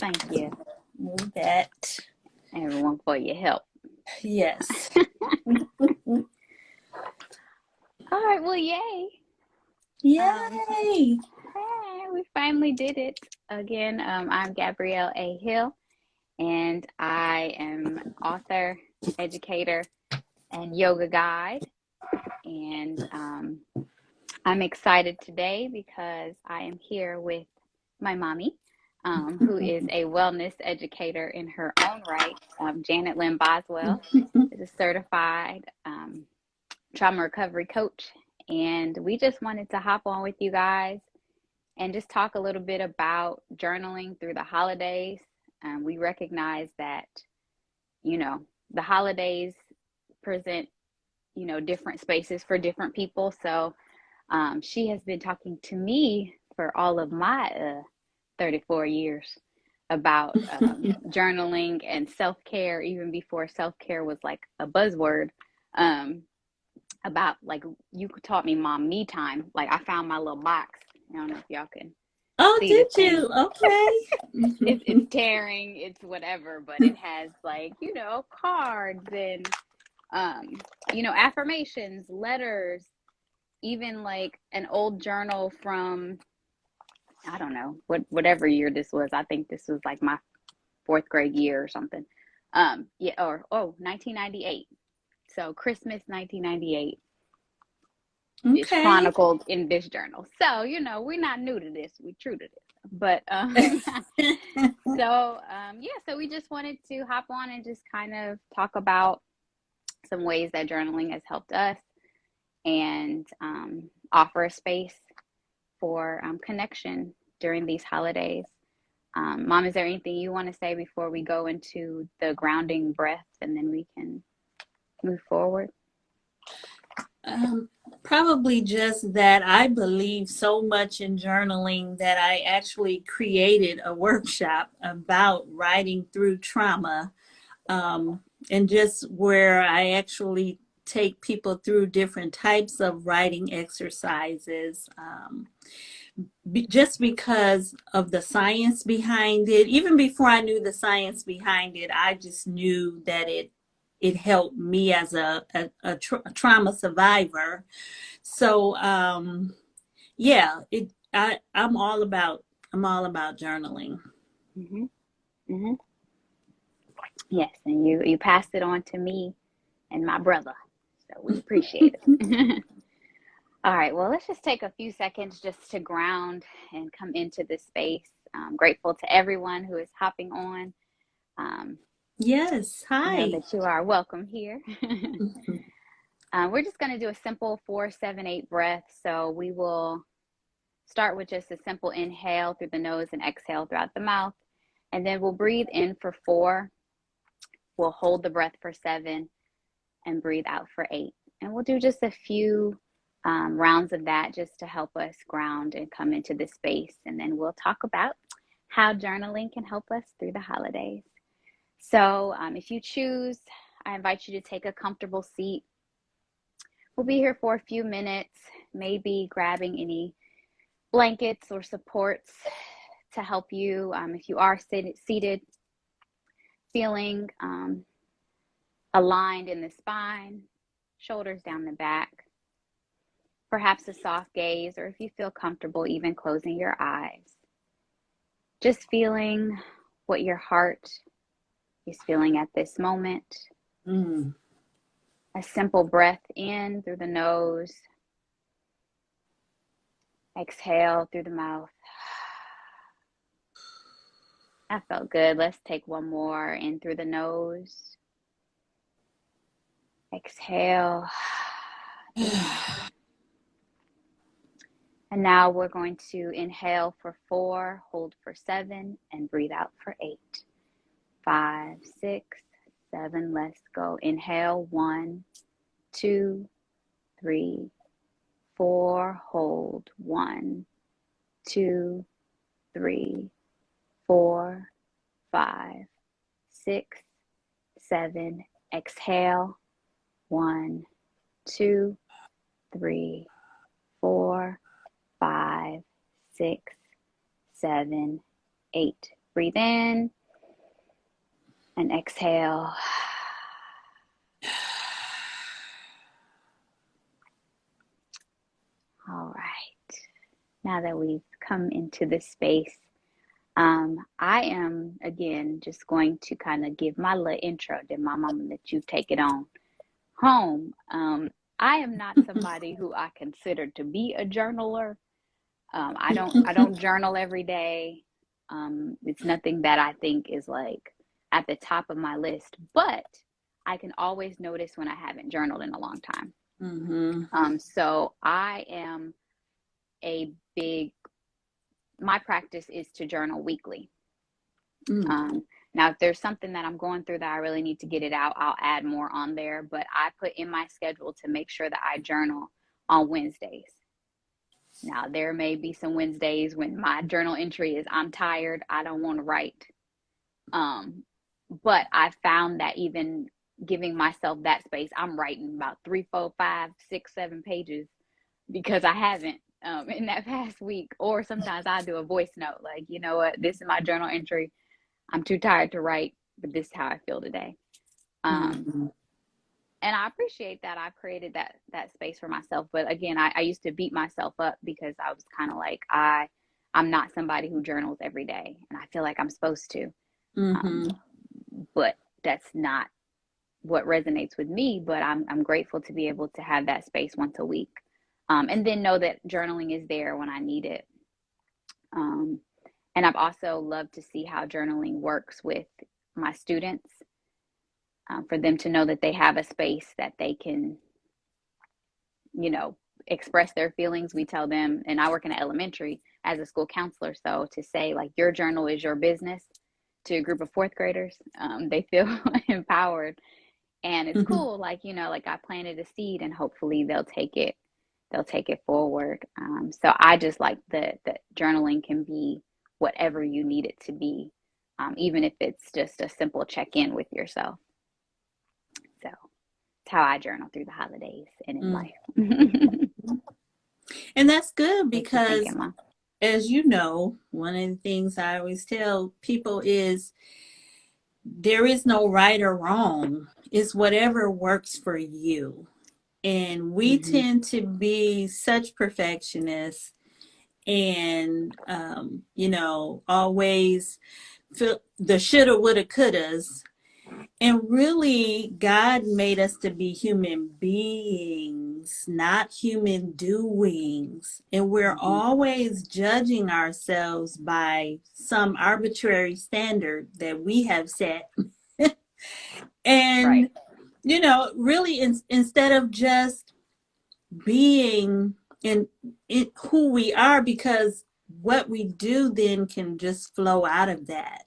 Thank you, Move that. everyone, for your help. Yes. All right, well, yay. Yay. Hey, we finally did it. Again, I'm Gabrielle A. Hill, and I am author, educator, and yoga guide. And I'm excited today because I am here with my mommy, who is a wellness educator in her own right. Janet Lyn Boswell is a certified trauma recovery coach. And we just wanted to hop on with you guys and just talk a little bit about journaling through the holidays. We recognize that, the holidays present, different spaces for different people. So she has been talking to me for all of my 34 years about journaling and self-care, even before self-care was like a buzzword. About, like, you taught me, Mom, me time. Like, I found my little box. I don't know if y'all can Oh, see the did thing. you? Okay. It's tearing, it's whatever, but it has, like, cards and affirmations, letters, even like an old journal from, I don't know, whatever year this was. I think this was like my fourth grade year or something. Yeah, or 1998. So Christmas 1998 is Okay. chronicled in this journal. So, we're not new to this. We're true to this. But so we just wanted to hop on and just kind of talk about some ways that journaling has helped us, and offer a space for connection during these holidays. Mom, is there anything you want to say before we go into the grounding breath, and then we can move forward? Probably just that I believe so much in journaling that I actually created a workshop about writing through trauma, and just where I actually take people through different types of writing exercises. Just because of the science behind it. Even before I knew the science behind it, I just knew that it helped me as a trauma survivor. So yeah, I'm all about journaling. Mm-hmm. Mm-hmm. Yes, and you passed it on to me and my brother, so we appreciate it. All right, well, let's just take a few seconds just to ground and come into this space. I'm grateful to everyone who is hopping on. Yes, Know hi. that you are welcome here. We're just going to do a simple 4-7-8 breath. So we will start with just a simple inhale through the nose and exhale throughout the mouth. And then we'll breathe in for 4. We'll hold the breath for 7 and breathe out for 8. And we'll do just a few rounds of that just to help us ground and come into this space. And then we'll talk about how journaling can help us through the holidays. So if you choose, I invite you to take a comfortable seat. We'll be here for a few minutes, maybe grabbing any blankets or supports to help you. If you are seated, feeling aligned in the spine, shoulders down the back, perhaps a soft gaze, or if you feel comfortable, even closing your eyes. Just feeling what your heart is feeling at this moment. Mm. A simple breath in through the nose. Exhale through the mouth. That felt good. Let's take one more in through the nose. Exhale. And now we're going to inhale for 4, hold for 7, and breathe out for 8. 5, 6, 7. Let's go. Inhale. 1, 2, 3, 4. Hold. 1, 2, 3, 4, 5, 6, 7. Exhale. 1, 2, 3, 4, 5, 6, 7, 8. Breathe in and exhale. All right. Now that we've come into this space, I am, again, just going to kind of give my little intro. Then my mama let you take it on home. I am not somebody who I consider to be a journaler. I don't journal every day. It's nothing that I think is like at the top of my list, but I can always notice when I haven't journaled in a long time. So I am a big, my practice is to journal weekly. Now, if there's something that I'm going through that I really need to get it out, I'll add more on there. But I put in my schedule to make sure that I journal on Wednesdays. Now, there may be some Wednesdays when my journal entry is, I'm tired, I don't want to write. But I found that even giving myself that space, I'm writing about 3, 4, 5, 6, 7 pages because I haven't in that past week. Or sometimes I do a voice note, like, you know what, this is my journal entry. I'm too tired to write, but this is how I feel today. And I appreciate that I've created that space for myself. But again, I used to beat myself up because I was kind of like, I'm not somebody who journals every day, and I feel like I'm supposed to. But that's not what resonates with me. But I'm grateful to be able to have that space once a week, and then know that journaling is there when I need it. And I've also loved to see how journaling works with my students, for them to know that they have a space that they can, express their feelings. We tell them, and I work in elementary as a school counselor, so to say like your journal is your business to a group of fourth graders, they feel empowered. And it's cool, like I planted a seed, and hopefully they'll take it forward. So I just like that journaling can be whatever you need it to be, even if it's just a simple check-in with yourself. So it's how I journal through the holidays and in life. And that's good because, Mom? as you know, one of the things I always tell people is there is no right or wrong. It's whatever works for you. And we tend to be such perfectionists and, always feel the shoulda, woulda, couldas. And really, God made us to be human beings, not human doings. And we're always judging ourselves by some arbitrary standard that we have set. And, really, instead of just being in who we are, because what we do then can just flow out of that.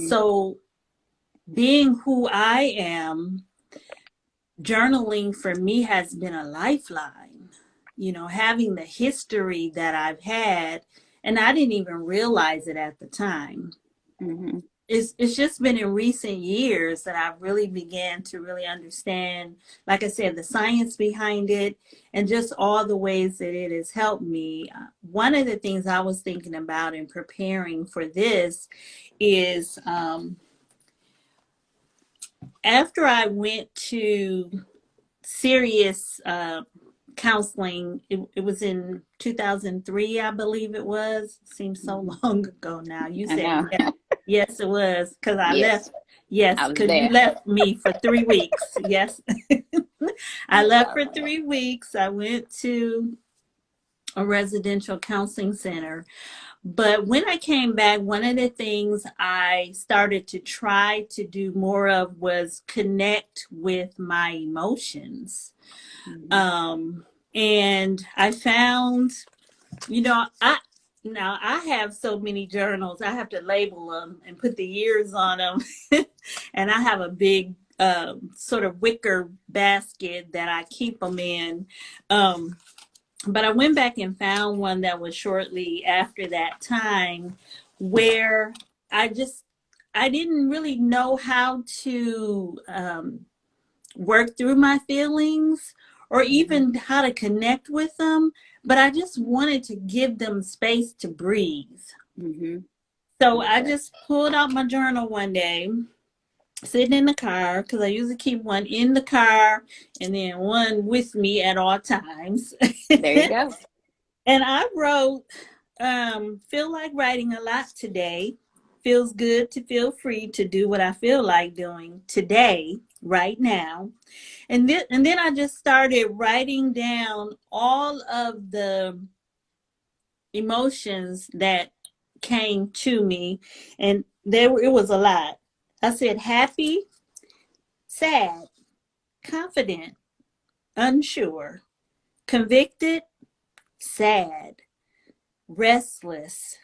So being who I am, journaling for me has been a lifeline. Having the history that I've had, and I didn't even realize it at the time. It's just been in recent years that I've really began to really understand, like I said, the science behind it and just all the ways that it has helped me. One of the things I was thinking about in preparing for this is after I went to serious counseling, it was in 2003, I believe it was. It seems so long ago now. You said yes, it was, because I left. Yes, because you left me for 3 weeks. Yes. I left for 3 weeks. I went to a residential counseling center. But when I came back, one of the things I started to try to do more of was connect with my emotions. And I found, I have so many journals. I have to label them and put the years on them. And I have a big sort of wicker basket that I keep them in. But I went back and found one that was shortly after that time where I didn't really know how to work through my feelings or even how to connect with them, but I just wanted to give them space to breathe. So Yes, I sir. just pulled out my journal one day, sitting in the car, because I usually keep one in the car and then one with me at all times. There you go. And I wrote, feel like writing a lot today. Feels good to feel free to do what I feel like doing today, right now. And then I just started writing down all of the emotions that came to me, and it was a lot. I said happy, sad, confident, unsure, convicted, sad, restless,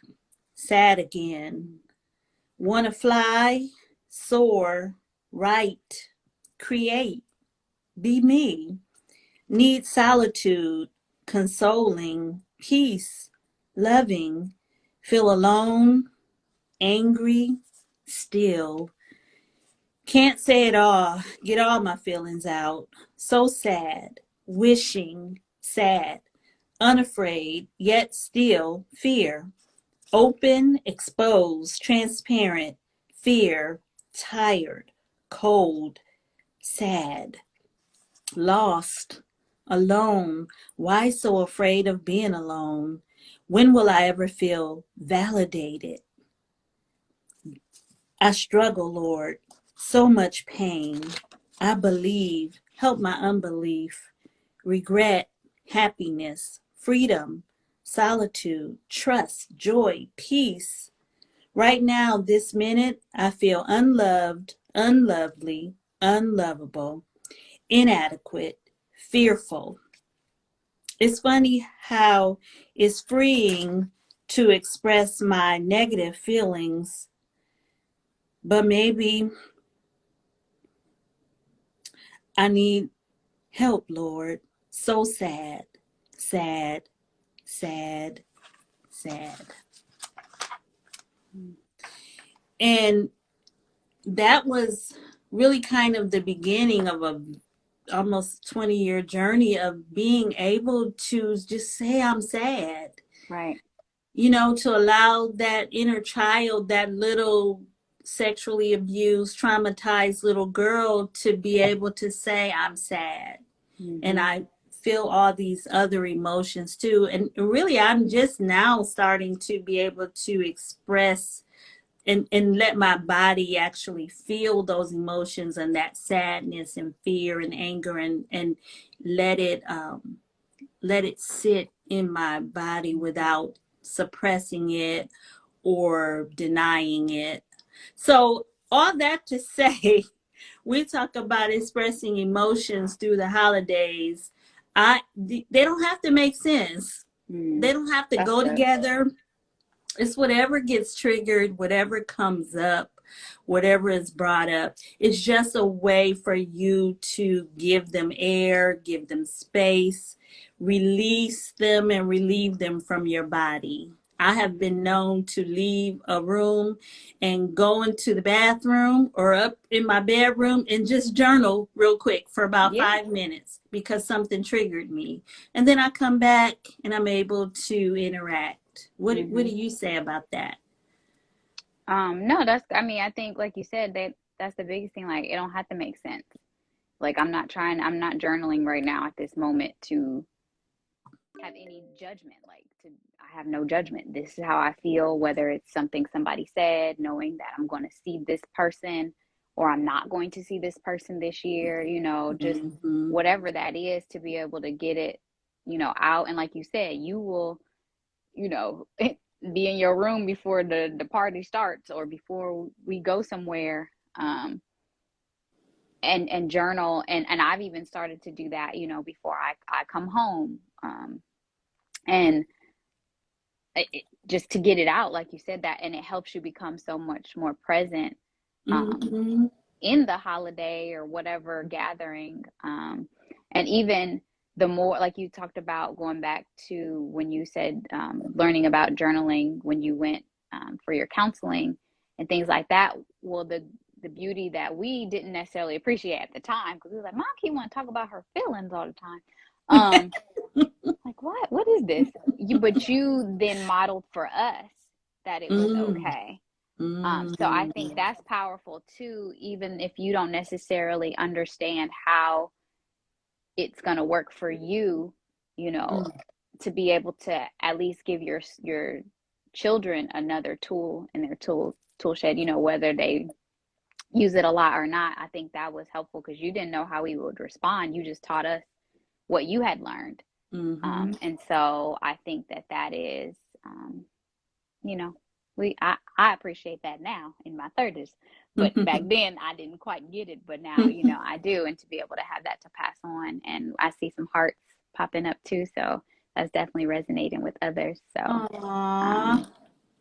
sad again, want to fly, soar, write, create, be me, need solitude, consoling, peace, loving, feel alone, angry, still, can't say it all, get all my feelings out, so sad, wishing, sad, unafraid, yet still fear, open, exposed, transparent, fear, tired, cold, sad, lost, alone. Why so afraid of being alone? When will I ever feel validated? I struggle, Lord, so much pain. I believe, help my unbelief, regret, happiness, freedom, solitude, trust, joy, peace. Right now, this minute, I feel unloved, unlovely, unlovable, inadequate, fearful. It's funny how it's freeing to express my negative feelings, but maybe I need help, Lord. So sad, sad, sad, sad. And that was really kind of the beginning of a almost 20-year journey of being able to just say I'm sad. Right. To allow that inner child, that little sexually abused, traumatized little girl to be able to say I'm sad. And Mm-hmm. I feel all these other emotions too. And really, I'm just now starting to be able to express and let my body actually feel those emotions and that sadness and fear and anger, and let it let it sit in my body without suppressing it or denying it. So all that to say, we talk about expressing emotions through the holidays. They don't have to make sense. Mm. They don't have to That's go good. together. It's whatever gets triggered, whatever comes up, whatever is brought up. It's just a way for you to give them air, give them space, release them, and relieve them from your body. I have been known to leave a room and go into the bathroom or up in my bedroom and just journal real quick for about Yeah. 5 minutes because something triggered me. And then I come back and I'm able to interact. What Mm-hmm. do you say about that? No, I mean, I think like you said, that's the biggest thing. Like, it don't have to make sense. Like, I'm not journaling right now at this moment to have any judgment. I have no judgment. This is how I feel, whether it's something somebody said, knowing that I'm going to see this person or I'm not going to see this person this year, just Mm-hmm. whatever that is, to be able to get it, out. And like you said, you will, be in your room before the party starts or before we go somewhere. And journal, and I've even started to do that, before I come home. And just to get it out, like you said, that, and it helps you become so much more present, um, Mm-hmm. in the holiday or whatever gathering. And even the more, like you talked about, going back to when you said, learning about journaling when you went, for your counseling and things like that. Well, the beauty that we didn't necessarily appreciate at the time, because we were like, Mom keep want to talk about her feelings all the time. Like, what is this? But you then modeled for us that it was Mm. okay. So I think that's powerful too, even if you don't necessarily understand how it's going to work for you, you know, to be able to at least give your children another tool in their tool shed, you know, whether they use it a lot or not. I think that was helpful because you didn't know how we would respond. You just taught us what you had learned. And so I think that is, you know, I appreciate that now in my 30s, but back then I didn't quite get it, but now, you know, I do. And to be able to have that to pass on, and I see some hearts popping up too. So that's definitely resonating with others. So,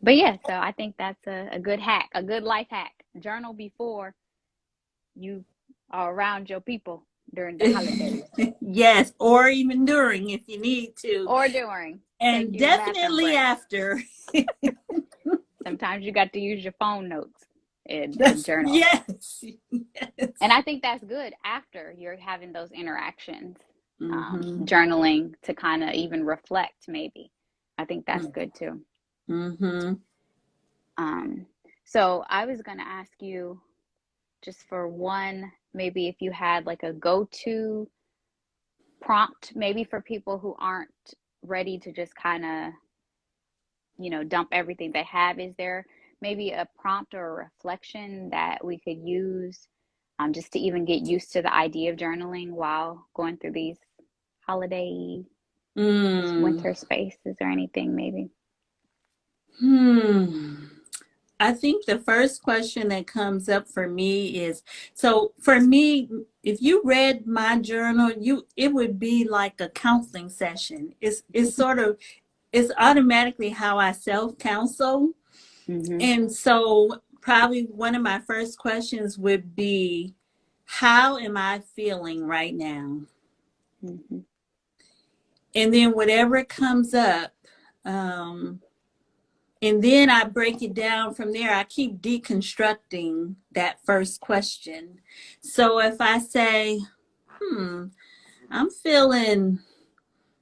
but yeah, so I think that's a good hack, a good life hack. Journal before you are around your people during the holidays. Yes, or even during if you need to. Or during. And definitely after. Sometimes you got to use your phone notes and journal. Yes. And I think that's good after you're having those interactions, journaling to kind of even reflect maybe. I think that's good too. So I was going to ask you just for one, maybe if you had like a go-to prompt, maybe for people who aren't ready to just kind of, you know, dump everything they have. Is there maybe a prompt or a reflection that we could use just to even get used to the idea of journaling while going through these holiday winter spaces or anything maybe? I think the first question that comes up for me is, so for me, if you read my journal, it would be like a counseling session. It's sort of, it's automatically how I self-counsel. And so probably one of my first questions would be, how am I feeling right now? And then whatever comes up, and then I break it down from there. I keep deconstructing that first question. So if I say, I'm feeling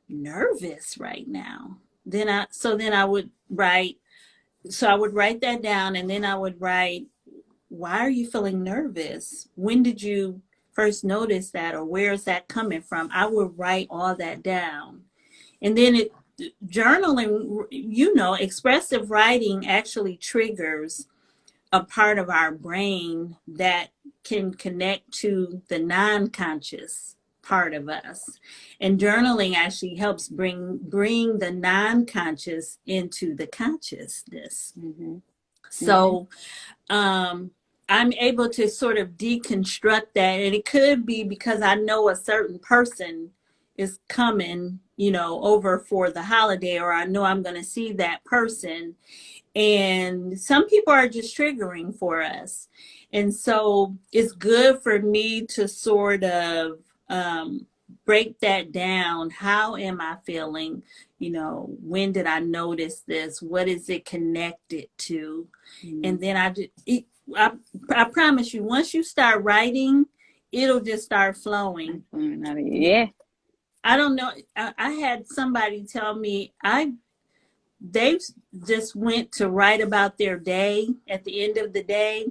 nervous right now, then I would write that down, and then I would write, why are you feeling nervous? When did you first notice that, or where is that coming from? I would write all that down. And then journaling, you know, expressive writing actually triggers a part of our brain that can connect to the non-conscious part of us. And journaling actually helps bring the non-conscious into the consciousness. So I'm able to sort of deconstruct that. And it could be because I know a certain person is coming, you know, over for the holiday, or I know I'm going to see that person. And some people are just triggering for us. And so it's good for me to sort of break that down. How am I feeling? You know, when did I notice this? What is it connected to? And then I promise you, once you start writing, it'll just start flowing. Yeah. I don't know. I had somebody tell me they just went to write about their day at the end of the day,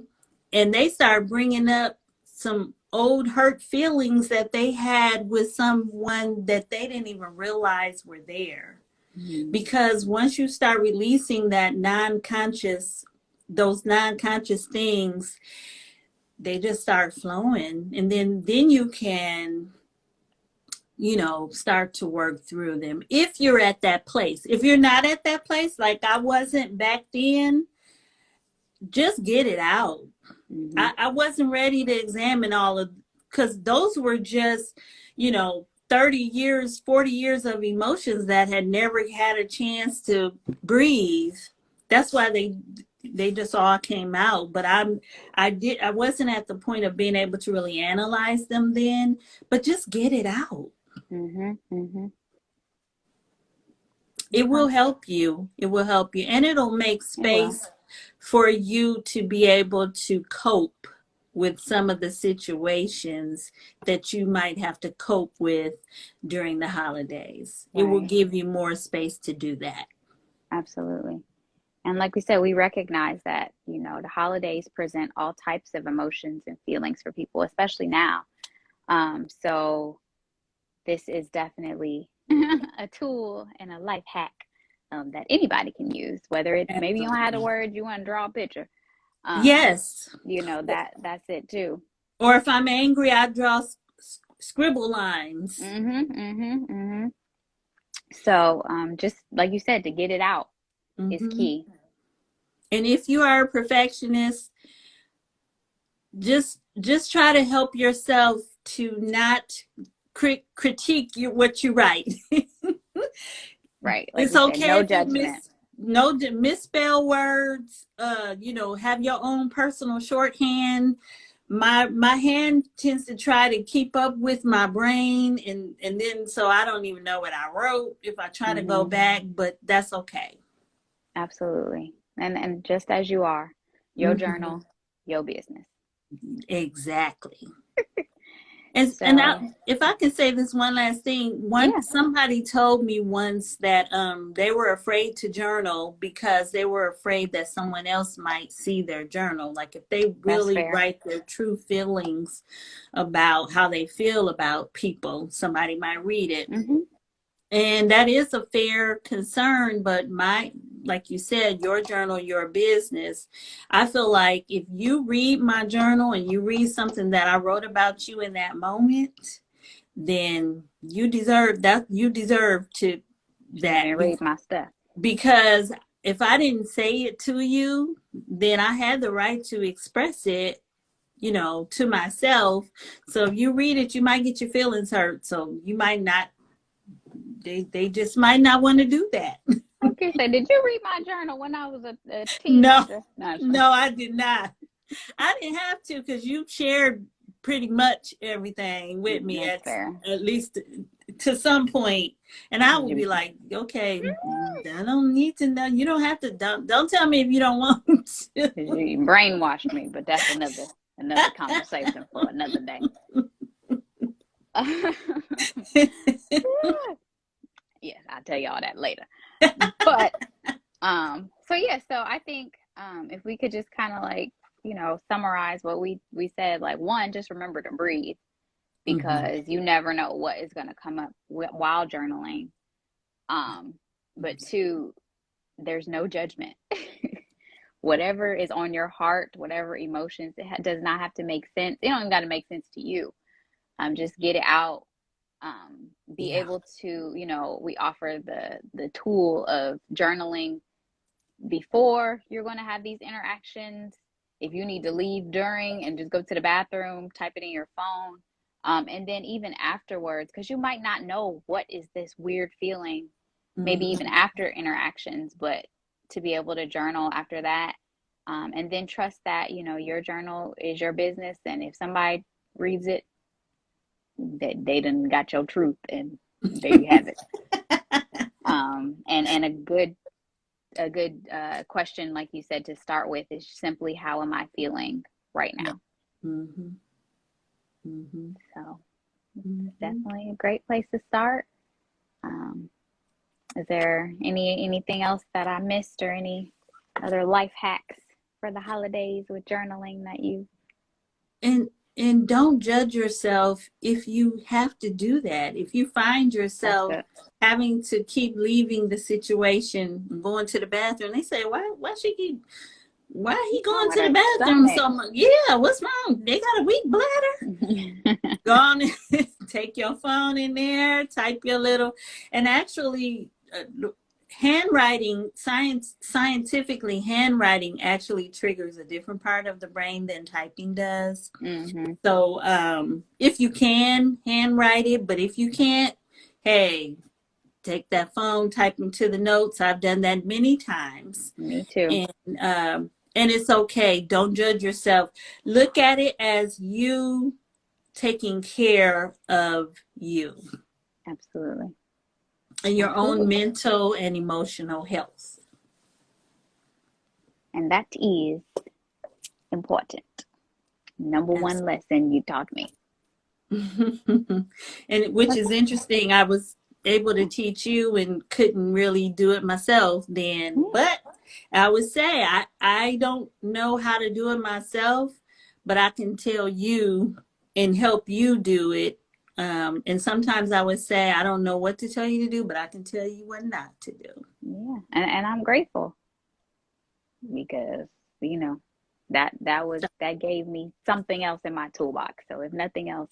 and they started bringing up some old hurt feelings that they had with someone that they didn't even realize were there. Because once you start releasing that those non-conscious things, they just start flowing, and then you can, you know, start to work through them if you're at that place. If you're not at that place, like I wasn't back then, just get it out. I wasn't ready to examine all of, because those were just, you know, 30 years, 40 years of emotions that had never had a chance to breathe. That's why they just all came out. But I wasn't at the point of being able to really analyze them then, but just get it out. It will help you. It will help you. And it'll make space for you to be able to cope with some of the situations that you might have to cope with during the holidays. Right. It will give you more space to do that. Absolutely. And like we said, we recognize that, the holidays present all types of emotions and feelings for people, especially now. So this is definitely a tool and a life hack that anybody can use, whether it's maybe you don't have the Absolutely. words, you want to draw a picture. Yes. That's it too. Or if I'm angry, I draw scribble lines. So just like you said, to get it out is Mm-hmm. key. And if you are a perfectionist, just try to help yourself to not critique what you write. Right. Like It's we said, okay no if you judgment. misspell words. Have your own personal shorthand. My hand tends to try to keep up with my brain, and then so I don't even know what I wrote if I try to go back. But that's okay. Absolutely. And just as you are, your Mm-hmm. journal, your business. Exactly. And So if I can say this one last thing, yeah, somebody told me once that they were afraid to journal because they were afraid that someone else might see their journal. Like if they that's really fair. write their true feelings about how they feel about people, somebody might read it. Hmm. And that is a fair concern, but like you said, your journal, your business. I feel like if you read my journal and you read something that I wrote about you in that moment, then you deserve that. You deserve to Let me that read my stuff. because if I didn't say it to you, then I had the right to express it, to myself. So if you read it, you might get your feelings hurt. So you might not, they just might not want to do that. Okay, so did you read my journal when I was a No, teenager? No, no, I did not. I didn't have to because you shared pretty much everything with me that's fair. at least to some point, and I would be like, okay, I don't need to know. You don't have to. Don't tell me if you don't want to. You brainwashed me, but that's another conversation for another day. Yes, I'll tell you all that later. But so yeah, so I think if we could just kind of like, summarize what we said, like one, just remember to breathe Hmm. because you never know what is going to come up while journaling. But two, there's no judgment. Whatever is on your heart, whatever emotions, does not have to make sense. It don't even got to make sense to you. Just get it out. Be Yeah. able to, we offer the tool of journaling before you're going to have these interactions. If you need to leave during and just go to the bathroom, type it in your phone. And then even afterwards, because you might not know what is this weird feeling, maybe even Hmm. after interactions, but to be able to journal after that. And then trust that, your journal is your business. And if somebody reads it, that they done got your truth, and there you have it. And a good question, like you said, to start with is simply, how am I feeling right Yeah. now? Hmm. Hmm. So it's Hmm. definitely a great place to start. Um, is there anything else that I missed, or any other life hacks for the holidays with journaling that you? and and don't judge yourself if you have to do that. If you find That's yourself good. having to keep leaving the situation, going to the bathroom, they say, why he What's wrong going with to the her bathroom stomach? so much? Yeah, what's wrong? They got a weak bladder? Go on, take your phone in there, type your little, and actually, scientifically, handwriting actually triggers a different part of the brain than typing does. Hmm. So, if you can handwrite it, but if you can't, hey, take that phone, type into the notes. I've done that many times, Me too. and it's okay. Don't judge yourself. Look at it as you taking care of you Absolutely. and your own Absolutely. mental and emotional health. And that is important. Number Yes. one lesson you taught me. And which is interesting. I was able to teach you and couldn't really do it myself then, but I would say I don't know how to do it myself, but I can tell you and help you do it. And sometimes I would say I don't know what to tell you to do, but I can tell you what not to do. Yeah. And I'm grateful because, you know, that gave me something else in my toolbox. So if nothing else,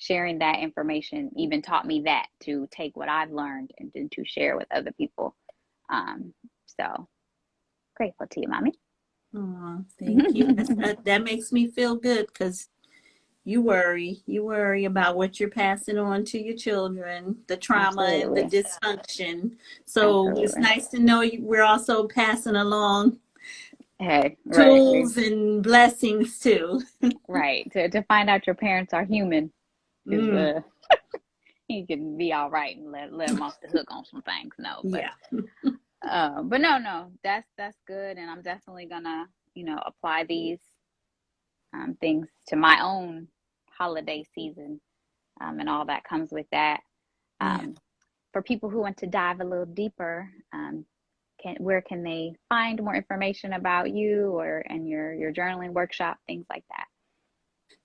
sharing that information even taught me that to take what I've learned and to share with other people. So grateful to you, mommy. Oh, thank you. That makes me feel good because you worry about what you're passing on to your children, the trauma and the Absolutely. dysfunction. So it's Absolutely. nice to know we're also passing along Hey, right. tools and blessings too. Right. To find out your parents are human is Mm, you can be all right and let them off the hook on some things. No, yeah. but no, that's good, and I'm definitely gonna apply these things to my own holiday season, and all that comes with that. Yeah. Um, for people who want to dive a little deeper, where can they find more information about you or and your journaling workshop, things like that?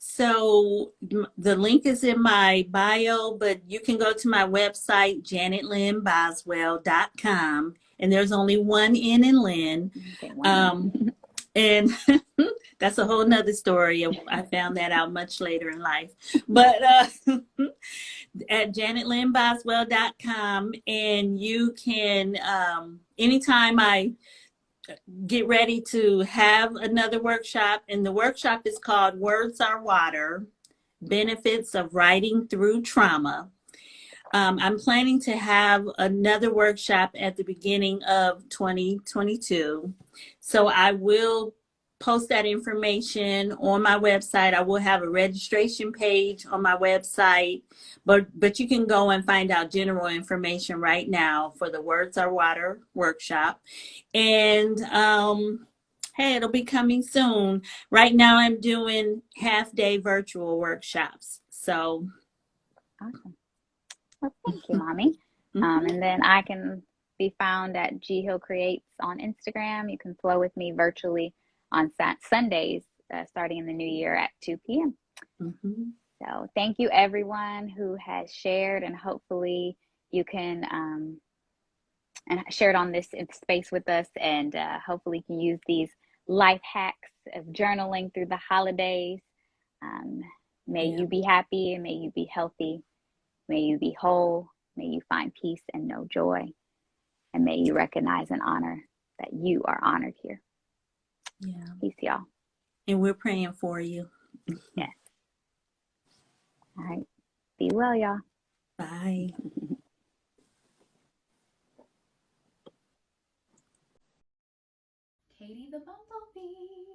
So the link is in my bio, but you can go to my website, janetlynboswell.com. And there's only one N in Lynn. Okay, one Um, in. and that's a whole nother story. I found that out much later in life. But at janetlynboswell.com, and you can, anytime I get ready to have another workshop, and the workshop is called Words Are Water, Benefits of Writing Through Trauma. I'm planning to have another workshop at the beginning of 2022. So I will post that information on my website. I will have a registration page on my website, but you can go and find out general information right now for the Words Are Water workshop. And hey, it'll be coming soon. Right now I'm doing half-day virtual workshops. So Awesome. Well, thank you, mommy. mhm. And then I can be found at G Hill Creates on Instagram. You can flow with me virtually on Sundays, starting in the new year at 2 p.m. Mhm. So thank you, everyone who has shared, and hopefully you can and shared on this space with us, and hopefully you can use these life hacks of journaling through the holidays. Um, may Yeah. you be happy and may you be healthy. May you be whole. May you find peace and know joy. And may you recognize and honor that you are honored here. Yeah. Peace, y'all. And we're praying for you. Yes. All right. Be well, y'all. Bye. Katie the Bumblebee.